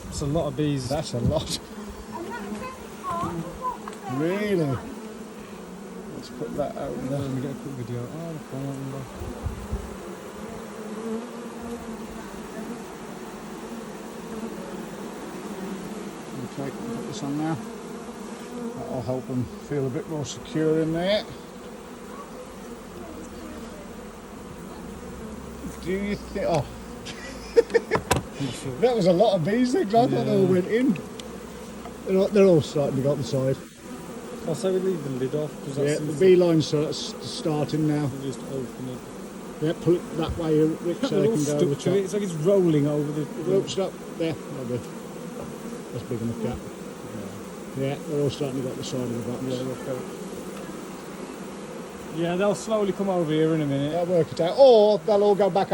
That's a lot of bees. That's a lot. Really? Let's put that out there. Let me get a quick video. Oh, the phone. Okay, put this on now. That'll help them feel a bit more secure in there. Do you think? Oh, that was a lot of bees. I thought they all went in. They're all starting to go up the side. I'll say we leave the lid off because Yeah, the bee line's starting now. Just open it. Yeah, pull it that way, Rick, so they can go over the top. It's like it's rolling over the Ropes up there. Oh, good. That's big enough gap. Yeah, they're all starting to go up the side of the box. Yeah, they'll slowly come over here in a minute. They'll work it out, or they'll all go back